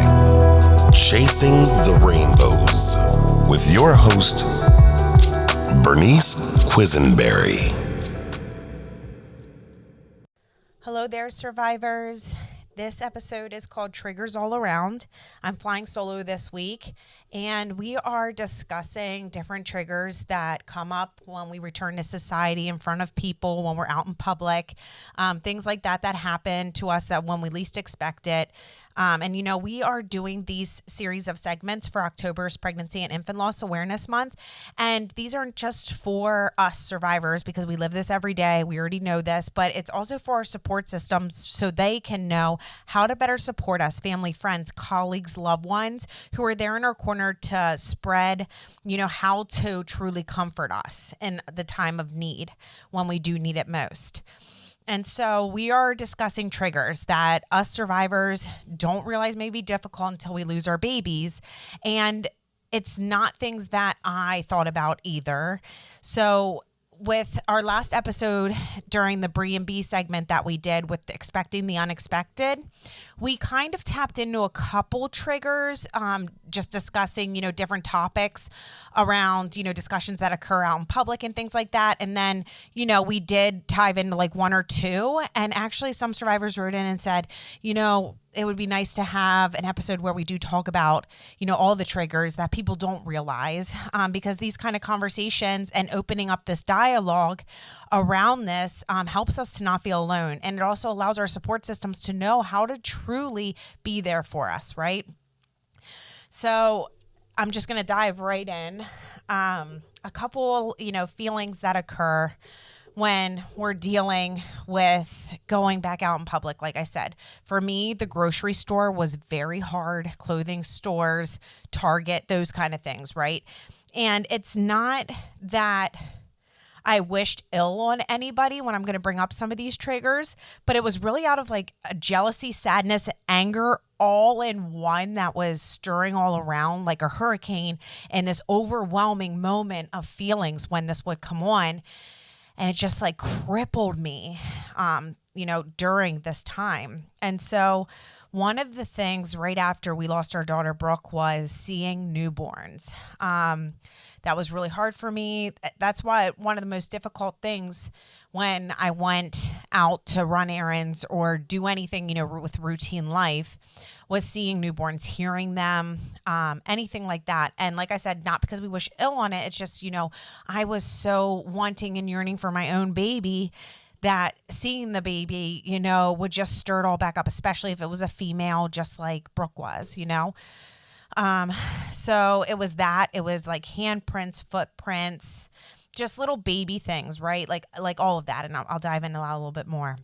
by Chasing the Rainbows with your host, Bernice Quisenberry. Hello there, survivors. This episode is called Triggers All Around. I'm flying solo this week, and we are discussing different triggers that come up when we return to society, in front of people, when we're out in public, things like that happen to us that when we least expect it. We are doing these series of segments for October's Pregnancy and Infant Loss Awareness Month. And these aren't just for us survivors because we live this every day. We already know this, but it's also for our support systems so they can know how to better support us, family, friends, colleagues, loved ones who are there in our corner to spread, how to truly comfort us in the time of need when we do need it most. And so we are discussing triggers that us survivors don't realize may be difficult until we lose our babies. And it's not things that I thought about either. So with our last episode during the Brie and B segment that we did with expecting the unexpected, we kind of tapped into a couple triggers, just discussing, different topics around, discussions that occur out in public and things like that. And then, we did dive into like one or two, and actually some survivors wrote in and said, it would be nice to have an episode where we do talk about, all the triggers that people don't realize, because these kind of conversations and opening up this dialogue around this helps us to not feel alone. And it also allows our support systems to know how to truly be there for us, right? So I'm just going to dive right in. A couple, feelings that occur when we're dealing with going back out in public. Like I said, for me, the grocery store was very hard, clothing stores, Target, those kind of things, right? And it's not that I wished ill on anybody when I'm going to bring up some of these triggers, but it was really out of like a jealousy, sadness, anger, all in one that was stirring all around like a hurricane, and this overwhelming moment of feelings when this would come on. And it just like crippled me, during this time. And so one of the things right after we lost our daughter, Brooke, was seeing newborns. That was really hard for me. That's why one of the most difficult things when I went out to run errands or do anything, with routine life, was seeing newborns, hearing them, anything like that. And like I said, not because we wish ill on it. It's just, I was so wanting and yearning for my own baby that seeing the baby, would just stir it all back up, especially if it was a female, just like Brooke was, So it was that. It was like handprints, footprints, just little baby things, right? Like all of that. And I'll dive into that a little bit more.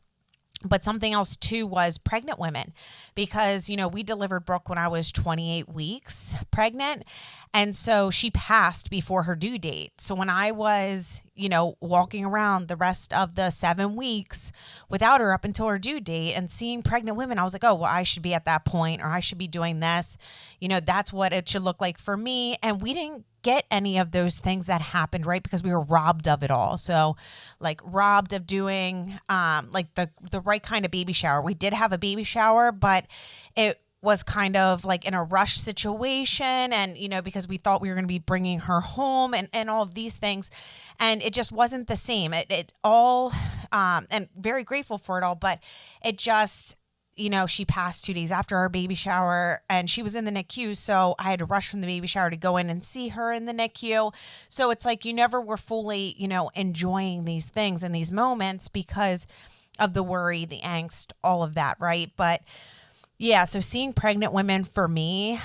But something else too was pregnant women, because, we delivered Brooke when I was 28 weeks pregnant. And so she passed before her due date. So when I was, walking around the rest of the 7 weeks without her up until her due date and seeing pregnant women, I was like, oh, well, I should be at that point, or I should be doing this. That's what it should look like for me. And we didn't get any of those things that happened, right? Because we were robbed of it all. So like robbed of doing like the right kind of baby shower. We did have a baby shower, but it was kind of like in a rush situation, and because we thought we were going to be bringing her home and all of these things, and it just wasn't the same. It all and very grateful for it all, but it just, she passed 2 days after our baby shower, and she was in the NICU. So I had to rush from the baby shower to go in and see her in the NICU. So it's like you never were fully, enjoying these things and these moments because of the worry, the angst, all of that, right? But yeah, so seeing pregnant women for me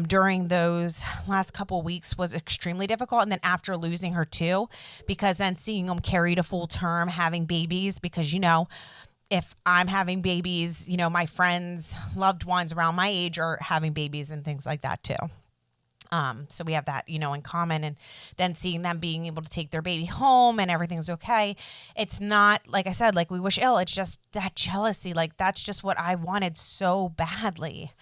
during those last couple of weeks was extremely difficult. And then after losing her too, because then seeing them carry to full term, having babies, because, if I'm having babies, my friends, loved ones around my age are having babies and things like that too. So we have that, in common, and then seeing them being able to take their baby home and everything's okay. It's not, like I said, like we wish ill. It's just that jealousy. Like that's just what I wanted so badly,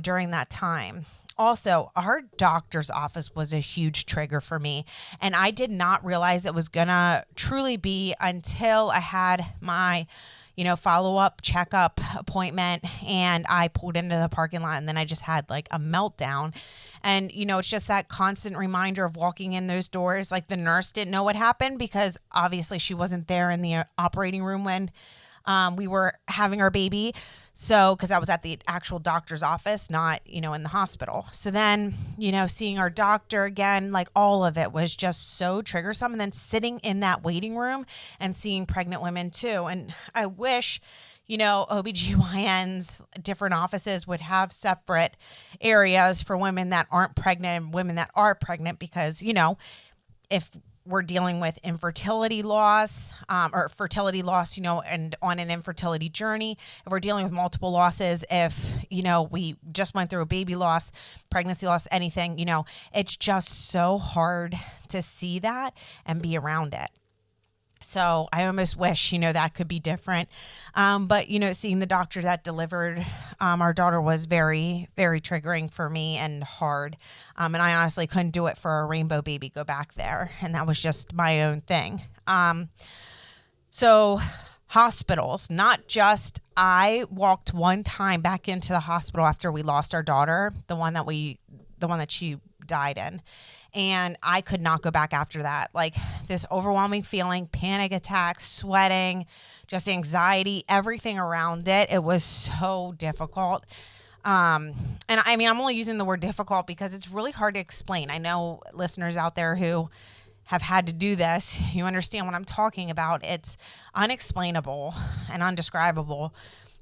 during that time. Also, our doctor's office was a huge trigger for me, and I did not realize it was gonna truly be until I had my follow-up checkup appointment, and I pulled into the parking lot, and then I just had like a meltdown. And, it's just that constant reminder of walking in those doors. Like the nurse didn't know what happened because obviously she wasn't there in the operating room when we were having our baby. So, because I was at the actual doctor's office, not, in the hospital. So then, seeing our doctor again, like all of it was just so triggersome. And then sitting in that waiting room and seeing pregnant women too. And I wish, OBGYNs, different offices would have separate areas for women that aren't pregnant and women that are pregnant, because, if we're dealing with infertility loss or fertility loss, and on an infertility journey, if we're dealing with multiple losses, if, we just went through a baby loss, pregnancy loss, anything, it's just so hard to see that and be around it. So I almost wish, that could be different. But, seeing the doctor that delivered our daughter was very, very triggering for me and hard. And I honestly couldn't do it for a rainbow baby, go back there. And that was just my own thing. So hospitals, not just, I walked one time back into the hospital after we lost our daughter, the one that she died in. And I could not go back after that. Like this overwhelming feeling, panic attacks, sweating, just anxiety, everything around it. It was so difficult. And I mean, I'm only using the word difficult because it's really hard to explain. I know listeners out there who have had to do this, you understand what I'm talking about. It's unexplainable and undescribable.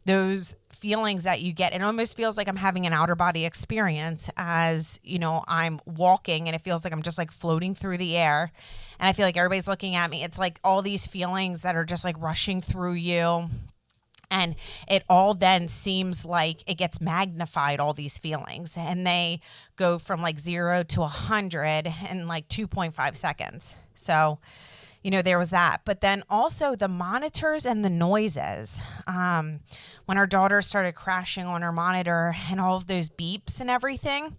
Those feelings that you get, it almost feels like I'm having an outer body experience as, I'm walking, and it feels like I'm just like floating through the air, and I feel like everybody's looking at me. It's like all these feelings that are just like rushing through you, and it all then seems like it gets magnified, all these feelings, and they go from like 0 to 100 in like 2.5 seconds. So there was that. But then also the monitors and the noises. When our daughter started crashing on her monitor and all of those beeps and everything,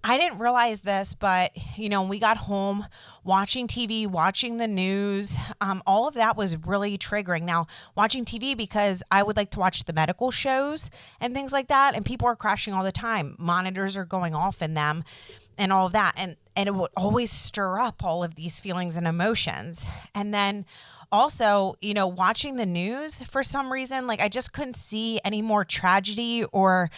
I didn't realize this, but, when we got home, watching TV, watching the news, all of that was really triggering. Now, watching TV, because I would like to watch the medical shows and things like that, and people are crashing all the time. Monitors are going off in them and all of that. And it would always stir up all of these feelings and emotions. And then also, watching the news for some reason, like I just couldn't see any more tragedy or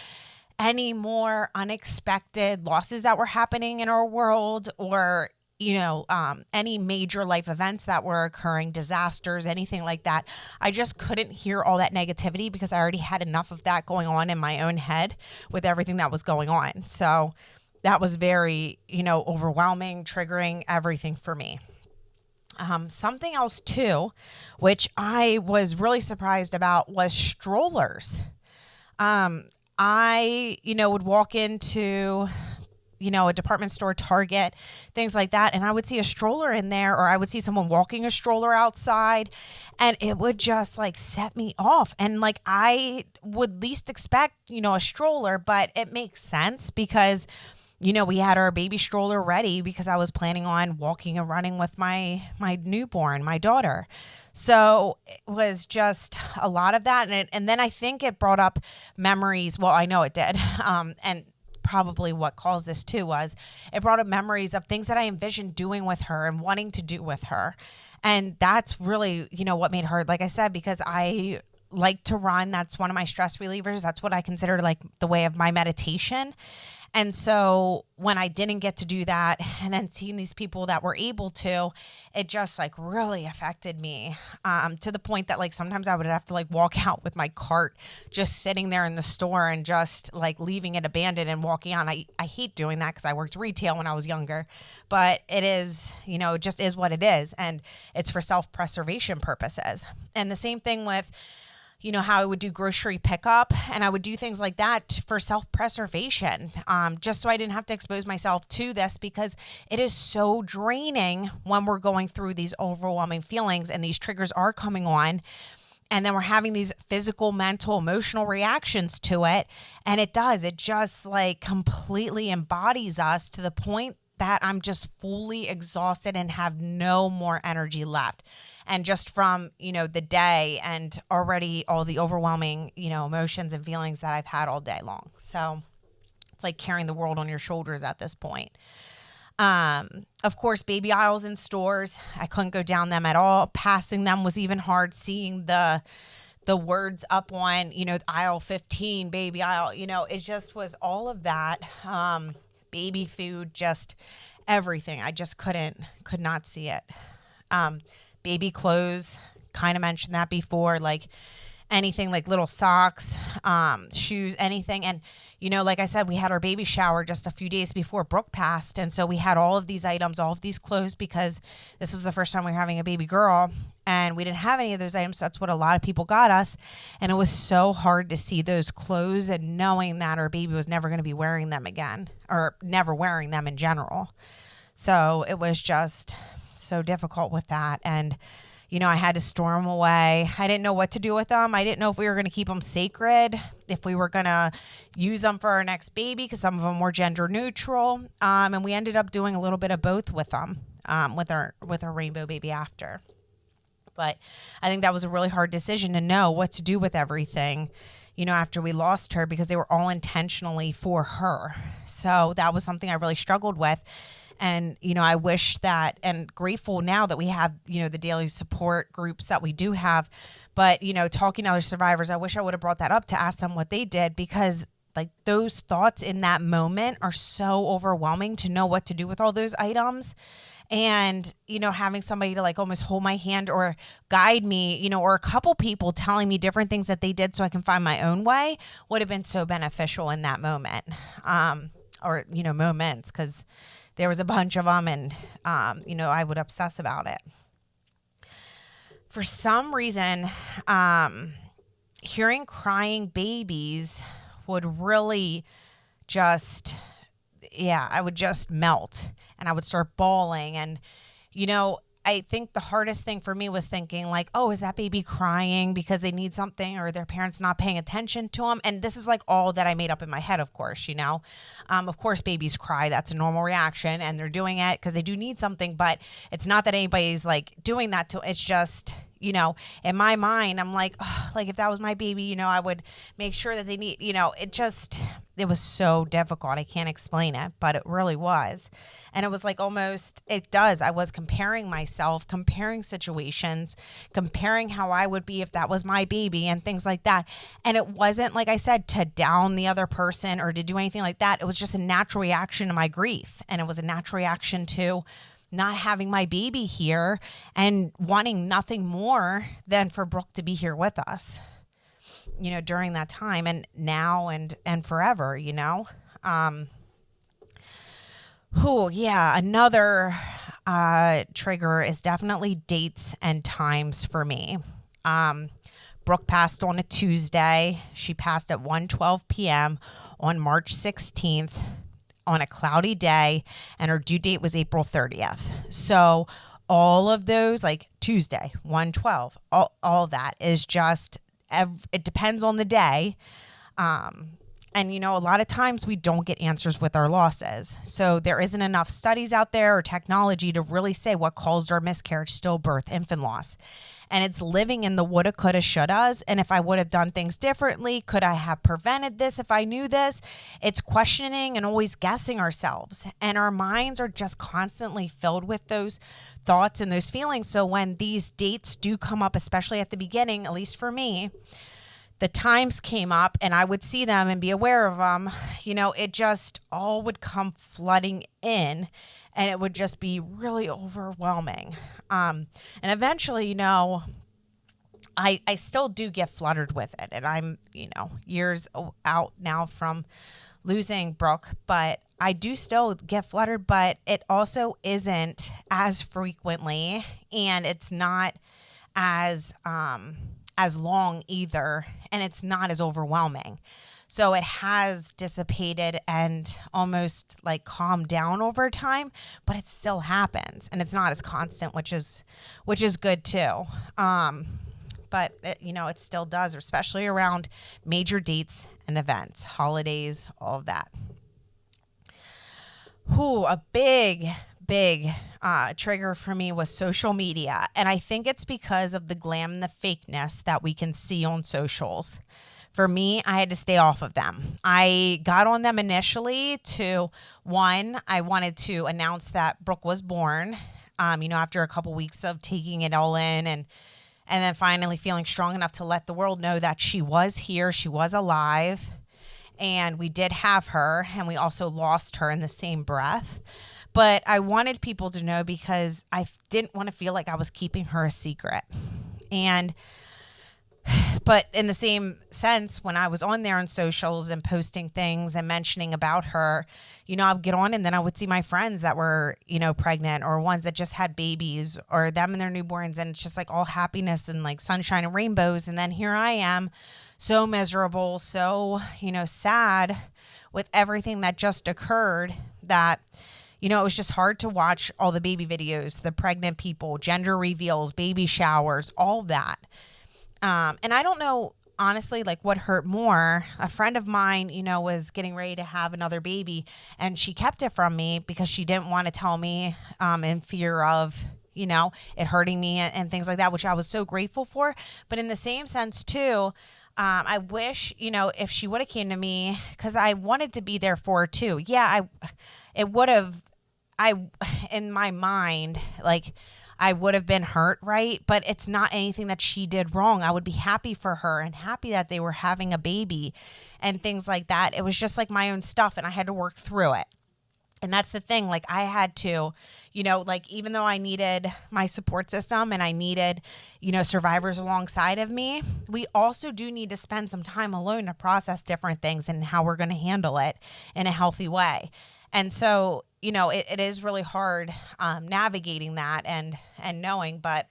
any more unexpected losses that were happening in our world, or, any major life events that were occurring, disasters, anything like that. I just couldn't hear all that negativity because I already had enough of that going on in my own head with everything that was going on. So that was very, overwhelming, triggering, everything for me. Something else too, which I was really surprised about, was strollers. I, would walk into, a department store, Target, things like that, and I would see a stroller in there, or I would see someone walking a stroller outside, and it would just like set me off. And like I would least expect, a stroller, but it makes sense because we had our baby stroller ready because I was planning on walking and running with my newborn, my daughter. So it was just a lot of that. And then I think it brought up memories. Well, I know it did. And probably what caused this too was it brought up memories of things that I envisioned doing with her and wanting to do with her. And that's really, what made her, like I said, because I like to run. That's one of my stress relievers. That's what I consider like the way of my meditation. And so when I didn't get to do that, and then seeing these people that were able to, it just like really affected me, to the point that like sometimes I would have to like walk out with my cart just sitting there in the store and just like leaving it abandoned and walking on. I hate doing that because I worked retail when I was younger, but it is, it just is what it is. And it's for self-preservation purposes. And the same thing with, how I would do grocery pickup, and I would do things like that for self-preservation, just so I didn't have to expose myself to this, because it is so draining when we're going through these overwhelming feelings and these triggers are coming on. And then we're having these physical, mental, emotional reactions to it. And it just like completely embodies us to the point that I'm just fully exhausted and have no more energy left. And just from, the day and already all the overwhelming, emotions and feelings that I've had all day long. So it's like carrying the world on your shoulders at this point. Of course, baby aisles in stores, I couldn't go down them at all. Passing them was even hard. Seeing the words up on, aisle 15, baby aisle, it just was all of that. Baby food, just everything. I just could not see it. Baby clothes, kind of mentioned that before, like anything like little socks, shoes, anything. And, like I said, we had our baby shower just a few days before Brooke passed. And so we had all of these items, all of these clothes, because this was the first time we were having a baby girl and we didn't have any of those items. So that's what a lot of people got us. And it was so hard to see those clothes and knowing that our baby was never going to be wearing them again, or never wearing them in general. So it was just so difficult with that. And I had to store them away. I didn't know what to do with them. I didn't know if we were going to keep them sacred, if we were going to use them for our next baby, because some of them were gender neutral. And we ended up doing a little bit of both with them, with our rainbow baby after. But I think that was a really hard decision to know what to do with everything, after we lost her, because they were all intentionally for her. So that was something I really struggled with. And, I wish that, and grateful now that we have, the daily support groups that we do have. But, talking to other survivors, I wish I would have brought that up to ask them what they did, because like those thoughts in that moment are so overwhelming to know what to do with all those items. And, having somebody to like almost hold my hand or guide me, or a couple people telling me different things that they did so I can find my own way would have been so beneficial in that moment. Or, moments, because there was a bunch of them and, I would obsess about it. For some reason, hearing crying babies would really just, I would just melt and I would start bawling. And, I think the hardest thing for me was thinking like, oh, is that baby crying because they need something or their parents not paying attention to them? And this is like all that I made up in my head, of course, of course, babies cry. That's a normal reaction and they're doing it because they do need something, but it's not that anybody's like doing that to, it's just, in my mind, I'm like, oh, like if that was my baby, I would make sure that they need, it was so difficult. I can't explain it, but it really was. And it was like I was comparing myself, comparing situations, comparing how I would be if that was my baby and things like that. And it wasn't, like I said, to down the other person or to do anything like that. It was just a natural reaction to my grief. And it was a natural reaction to not having my baby here and wanting nothing more than for Brooke to be here with us, during that time and now and forever, Another trigger is definitely dates and times for me. Brooke passed on a Tuesday. She passed at 1:12 p.m. on March 16th on a cloudy day, and her due date was April 30th. So all of those, like Tuesday, 1:12, all that is just, it depends on the day. And, a lot of times we don't get answers with our losses. So there isn't enough studies out there or technology to really say what caused our miscarriage, stillbirth, infant loss. And it's living in the woulda, coulda, shouldas. And if I would have done things differently, could I have prevented this if I knew this? It's questioning and always guessing ourselves. And our minds are just constantly filled with those thoughts and those feelings. So when these dates do come up, especially at the beginning, at least for me, the times came up and I would see them and be aware of them, it just all would come flooding in and it would just be really overwhelming. And eventually, I still do get fluttered with it. And I'm, years out now from losing Brooke, but I do still get fluttered, but it also isn't as frequently and it's not as long either, and it's not as overwhelming. So it has dissipated and almost like calmed down over time, but it still happens and it's not as constant, which is good too. But it still does, especially around major dates and events, holidays, all of that. a big trigger for me was social media. And I think it's because of the glam and the fakeness that we can see on socials. For me, I had to stay off of them. I got on them initially I wanted to announce that Brooke was born, after a couple weeks of taking it all in and then finally feeling strong enough to let the world know that she was here, she was alive, and we did have her, and we also lost her in the same breath. But I wanted people to know because I didn't want to feel like I was keeping her a secret. But in the same sense, when I was on there on socials and posting things and mentioning about her, I would get on and then I would see my friends that were, pregnant or ones that just had babies or them and their newborns. And it's just like all happiness and like sunshine and rainbows. And then here I am, so miserable, so, sad with everything that just occurred that, it was just hard to watch all the baby videos, the pregnant people, gender reveals, baby showers, all that. And I don't know, honestly, like what hurt more. A friend of mine, was getting ready to have another baby and she kept it from me because she didn't want to tell me in fear of, it hurting me and things like that, which I was so grateful for. But in the same sense, too, I wish, if she would have came to me, because I wanted to be there for her, too. Yeah, in my mind, like, I would have been hurt, right? But it's not anything that she did wrong. I would be happy for her and happy that they were having a baby and things like that. It was just like my own stuff and I had to work through it. And that's the thing. Like I had to, even though I needed my support system and I needed, survivors alongside of me, we also do need to spend some time alone to process different things and how we're going to handle it in a healthy way. And so, it is really hard navigating that and knowing, but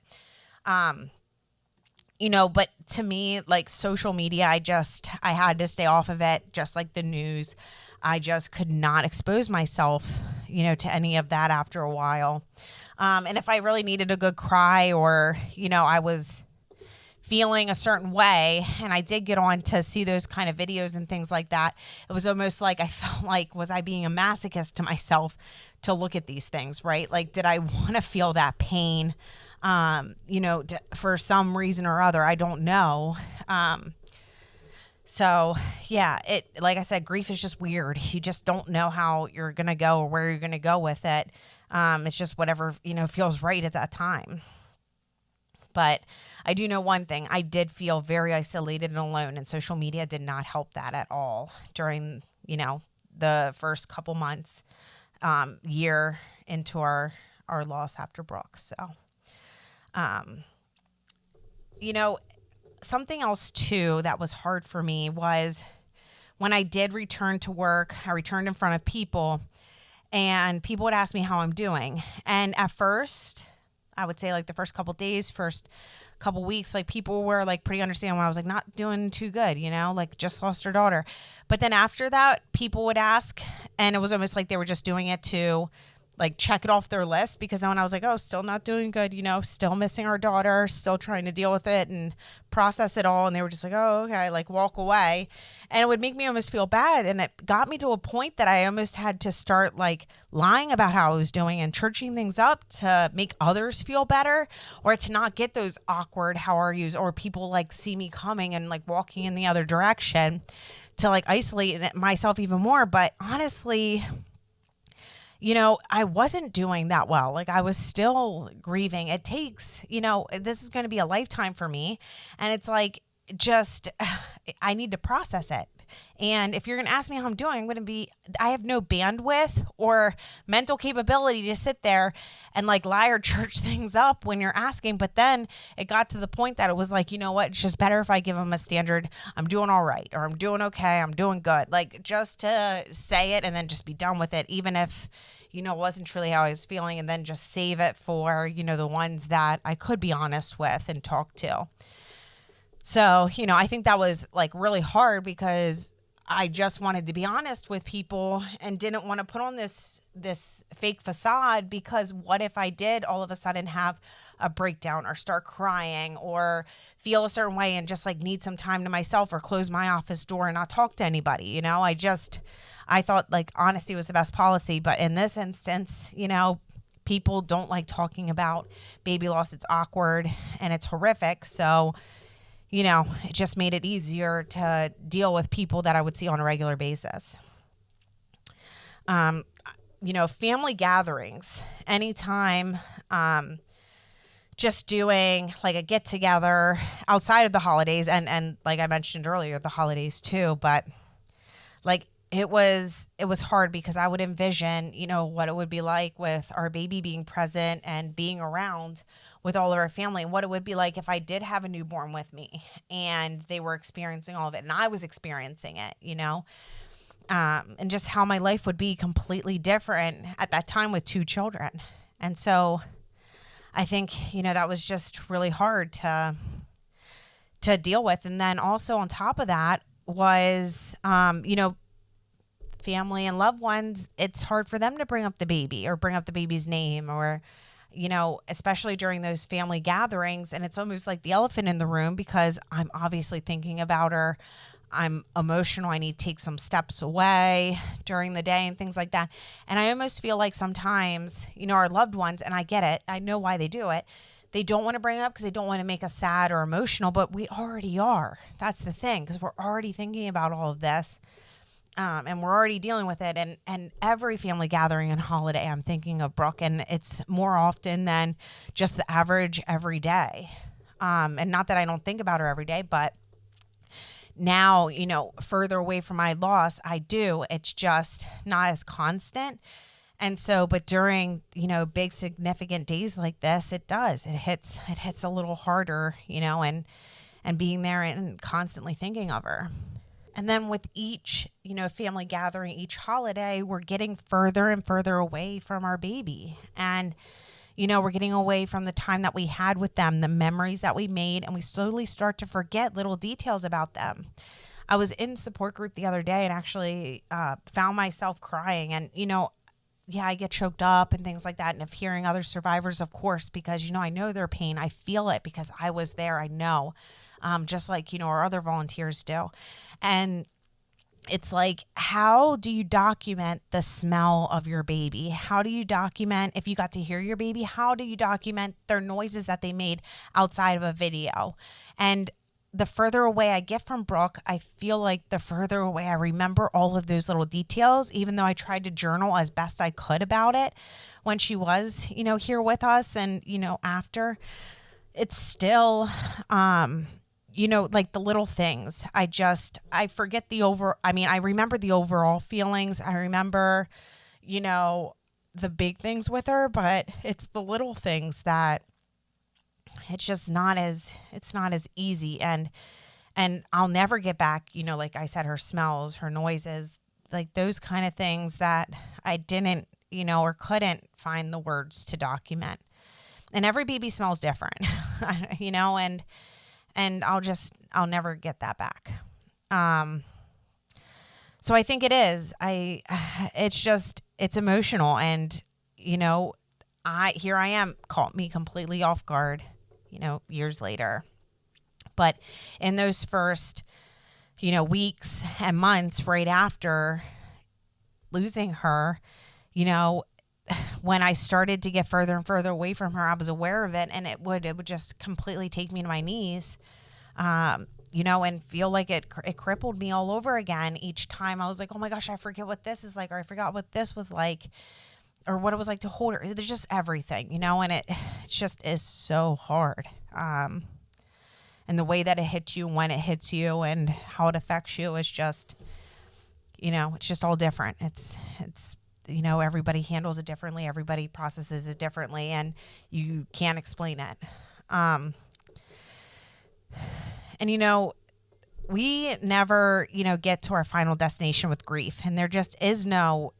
to me, like social media, I had to stay off of it, just like the news. I just could not expose myself, to any of that after a while. And if I really needed a good cry or, I was feeling a certain way and I did get on to see those kind of videos and things like that, it was almost like I felt like, was I being a masochist to myself to look at these things, right? Like, did I want to feel that pain, for some reason or other? I don't know. So yeah, like I said, grief is just weird. You just don't know how you're going to go or where you're going to go with it. It's just whatever, feels right at that time. But I do know one thing. I did feel very isolated and alone, and social media did not help that at all during, the first couple months, year into our loss after Brooke. So, something else too that was hard for me was when I did return to work, I returned in front of people and people would ask me how I'm doing. And at first, I would say like the first couple days, first couple weeks, like people were like pretty understanding when I was like not doing too good, like just lost her daughter. But then after that, people would ask and it was almost like they were just doing it to like check it off their list, because then when I was like, oh, still not doing good, still missing our daughter, still trying to deal with it and process it all. And they were just like, oh, okay, like walk away. And it would make me almost feel bad. And it got me to a point that I almost had to start like lying about how I was doing and churching things up to make others feel better, or to not get those awkward how are yous, or people like see me coming and like walking in the other direction, to like isolate myself even more. But honestly, I wasn't doing that well. Like I was still grieving. It takes, this is going to be a lifetime for me. And it's like, I need to process it. And if you're going to ask me how I'm doing, I have no bandwidth or mental capability to sit there and like lie or church things up when you're asking. But then it got to the point that it was like, you know what, it's just better if I give them a standard, I'm doing all right, or I'm doing okay, I'm doing good. Like just to say it and then just be done with it, even if, it wasn't truly how I was feeling, and then just save it for, the ones that I could be honest with and talk to. So, I think that was like really hard because I just wanted to be honest with people and didn't want to put on this fake facade, because what if I did all of a sudden have a breakdown or start crying or feel a certain way and just like need some time to myself or close my office door and not talk to anybody, you know? I thought like honesty was the best policy, but in this instance, you know, people don't like talking about baby loss. It's awkward and it's horrific. So, you know, it just made it easier to deal with people that I would see on a regular basis. You know, family gatherings, anytime, just doing like a get together outside of the holidays and like I mentioned earlier, the holidays too, but like it was hard because I would envision, you know, what it would be like with our baby being present and being around with all of our family, and what it would be like if I did have a newborn with me and they were experiencing all of it and I was experiencing it, you know, and just how my life would be completely different at that time with 2 children. And so I think, you know, that was just really hard to deal with. And then also on top of that was, you know, family and loved ones, it's hard for them to bring up the baby or bring up the baby's name, or, you know, especially during those family gatherings. And it's almost like the elephant in the room because I'm obviously thinking about her. I'm emotional. I need to take some steps away during the day and things like that. And I almost feel like sometimes, you know, our loved ones, and I get it, I know why they do it. They don't want to bring it up because they don't want to make us sad or emotional, but we already are. That's the thing, because we're already thinking about all of this. And we're already dealing with it. And every family gathering and holiday, I'm thinking of Brooke, and it's more often than just the average every day. And not that I don't think about her every day, but now, you know, further away from my loss, I do. It's just not as constant. And so, but during, you know, big significant days like this, it does. It hits a little harder, you know, and being there and constantly thinking of her. And then with each, you know, family gathering, each holiday, we're getting further and further away from our baby. And, you know, we're getting away from the time that we had with them, the memories that we made, and we slowly start to forget little details about them. I was in support group the other day and actually found myself crying. And, you know, yeah, I get choked up and things like that. And if hearing other survivors, of course, because, you know, I know their pain. I feel it because I was there. I know, just like, you know, our other volunteers do. And it's like, how do you document the smell of your baby? How do you document, if you got to hear your baby, how do you document their noises that they made outside of a video? And the further away I get from Brooke, I feel like the further away I remember all of those little details, even though I tried to journal as best I could about it when she was, you know, here with us and, you know, after. It's still, you know, like the little things. I forget I remember the overall feelings. I remember, you know, the big things with her, but it's the little things that it's just it's not as easy. And I'll never get back, you know, like I said, her smells, her noises, like those kind of things that I didn't, you know, or couldn't find the words to document. And every baby smells different, you know, and I'll never get that back. So I think it is, it's emotional. And, you know, here I am, caught me completely off guard, you know, years later. But in those first, you know, weeks and months right after losing her, you know, when I started to get further and further away from her, I was aware of it, and it would just completely take me to my knees, you know, and feel like it crippled me all over again. Each time I was like, oh my gosh, I forget what this is like, or I forgot what this was like, or what it was like to hold her. There's just everything, you know, and it just is so hard. And the way that it hits you, when it hits you, and how it affects you is just, you know, it's just all different. It's you know, everybody handles it differently. Everybody processes it differently, and you can't explain it. And, you know, we never, you know, get to our final destination with grief, and there just is no,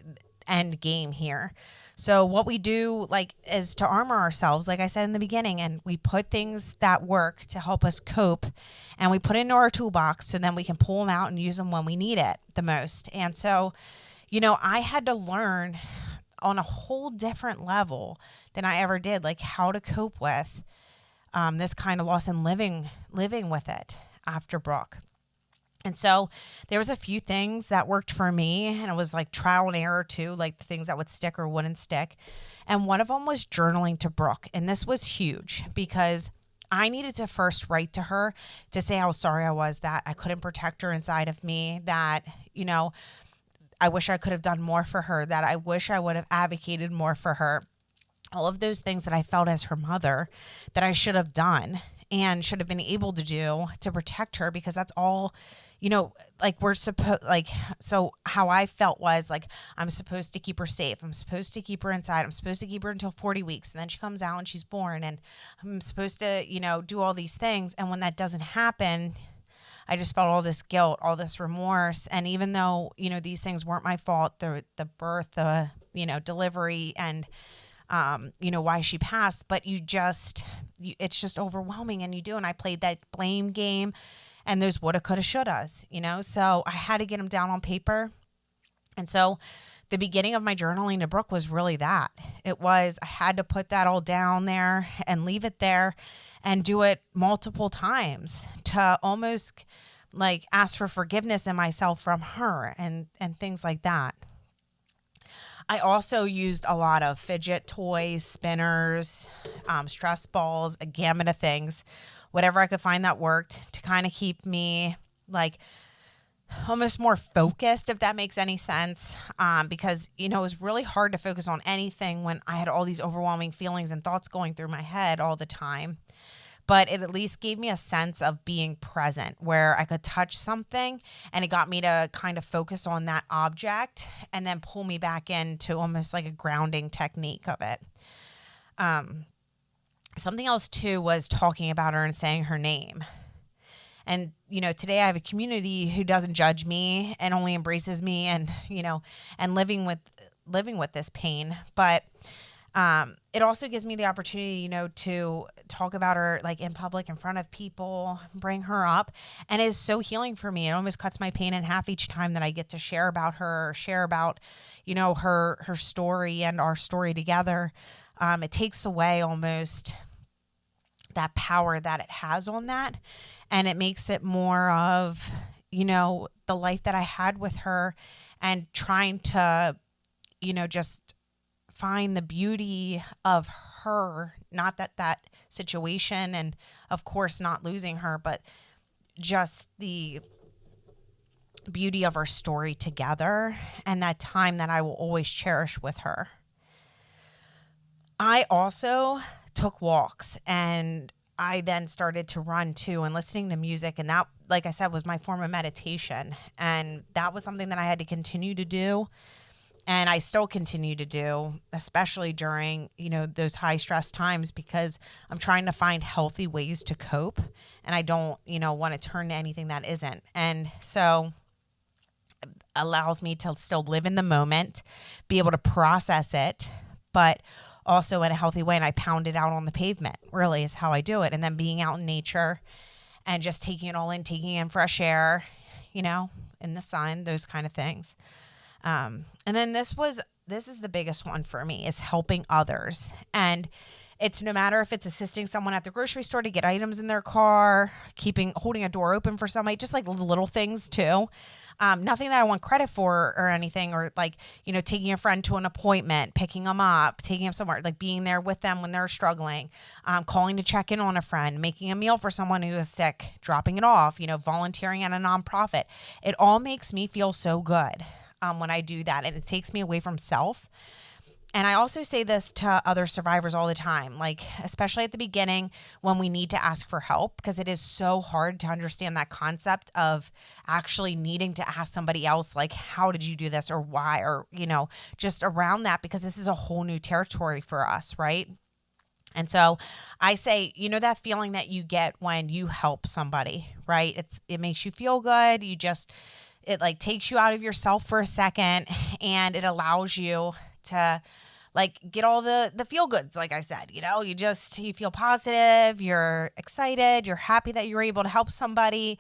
end game here. So what we do like is to armor ourselves, like I said in the beginning, and we put things that work to help us cope and we put it into our toolbox so then we can pull them out and use them when we need it the most. And so, I had to learn on a whole different level than I ever did, like how to cope with this kind of loss and living with it after Brooke. And so there was a few things that worked for me, and it was like trial and error too, like the things that would stick or wouldn't stick. And one of them was journaling to Brooke. And this was huge because I needed to first write to her to say how sorry I was that I couldn't protect her inside of me, that, I wish I could have done more for her, that I wish I would have advocated more for her. All of those things that I felt as her mother that I should have done and should have been able to do to protect her, because that's all, like we're supposed, like, so how I felt was like, I'm supposed to keep her safe. I'm supposed to keep her inside. I'm supposed to keep her until 40 weeks. And then she comes out and she's born, and I'm supposed to, do all these things. And when that doesn't happen, I just felt all this guilt, all this remorse. And even though, these things weren't my fault, the birth, the, delivery, and, why she passed, but it's just overwhelming, and and I played that blame game, and those woulda, coulda, shouldas, so I had to get them down on paper. And so the beginning of my journaling to Brooke was really that. It was, I had to put that all down there and leave it there and do it multiple times to almost like ask for forgiveness in myself from her and things like that. I also used a lot of fidget toys, spinners, stress balls, a gamut of things, whatever I could find that worked to kind of keep me like almost more focused, if that makes any sense. Because, it was really hard to focus on anything when I had all these overwhelming feelings and thoughts going through my head all the time. But it at least gave me a sense of being present where I could touch something, and it got me to kind of focus on that object and then pull me back into almost like a grounding technique of it. Something else too was talking about her and saying her name. And, today I have a community who doesn't judge me and only embraces me and, and living with this pain. But it also gives me the opportunity, to talk about her like in public, in front of people, bring her up. And it is so healing for me. It almost cuts my pain in half each time that I get to share about her, or share about, her story and our story together. It takes away almost that power that it has on that. And it makes it more of, the life that I had with her, and trying to, just find the beauty of her, not that situation, and of course not losing her, but just the beauty of our story together and that time that I will always cherish with her. I also took walks, and I then started to run too, and listening to music. And that, like I said, was my form of meditation. And that was something that I had to continue to do. And I still continue to do, especially during, those high stress times, because I'm trying to find healthy ways to cope. And I don't, want to turn to anything that isn't. And so it allows me to still live in the moment, be able to process it, but also in a healthy way. And I pound it out on the pavement, really, is how I do it. And then being out in nature and just taking it all in, taking in fresh air, in the sun, those kind of things. And then this is the biggest one for me, is helping others. And it's no matter if it's assisting someone at the grocery store to get items in their car, holding a door open for somebody, just like little things too. Nothing that I want credit for or anything, or like, taking a friend to an appointment, picking them up, taking them somewhere, like being there with them when they're struggling, calling to check in on a friend, making a meal for someone who is sick, dropping it off, volunteering at a nonprofit. It all makes me feel so good when I do that, and it takes me away from self. And I also say this to other survivors all the time, like especially at the beginning when we need to ask for help, because it is so hard to understand that concept of actually needing to ask somebody else, like, how did you do this, or why, or, just around that, because this is a whole new territory for us, right? And so I say, that feeling that you get when you help somebody, right? It makes you feel good. it like takes you out of yourself for a second, and it allows you to like get all the feel goods. Like I said, you feel positive, you're excited, you're happy that you're able to help somebody.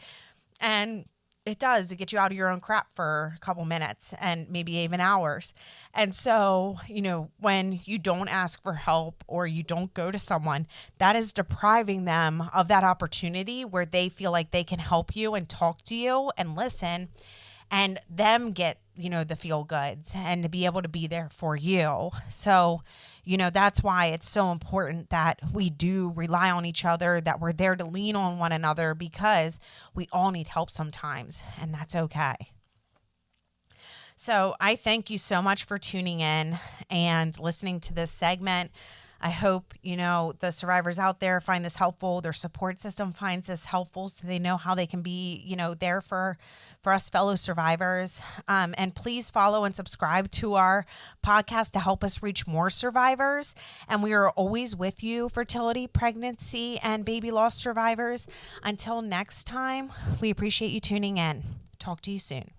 And it gets you out of your own crap for a couple minutes and maybe even hours. And so, when you don't ask for help or you don't go to someone, that is depriving them of that opportunity where they feel like they can help you and talk to you and listen, and them get, the feel goods and to be able to be there for you. So, that's why it's so important that we do rely on each other, that we're there to lean on one another, because we all need help sometimes, and that's okay. So I thank you so much for tuning in and listening to this segment. I hope, the survivors out there find this helpful, their support system finds this helpful, so they know how they can be, there for us fellow survivors. And please follow and subscribe to our podcast to help us reach more survivors. And we are always with you, fertility, pregnancy, and baby loss survivors. Until next time, we appreciate you tuning in. Talk to you soon.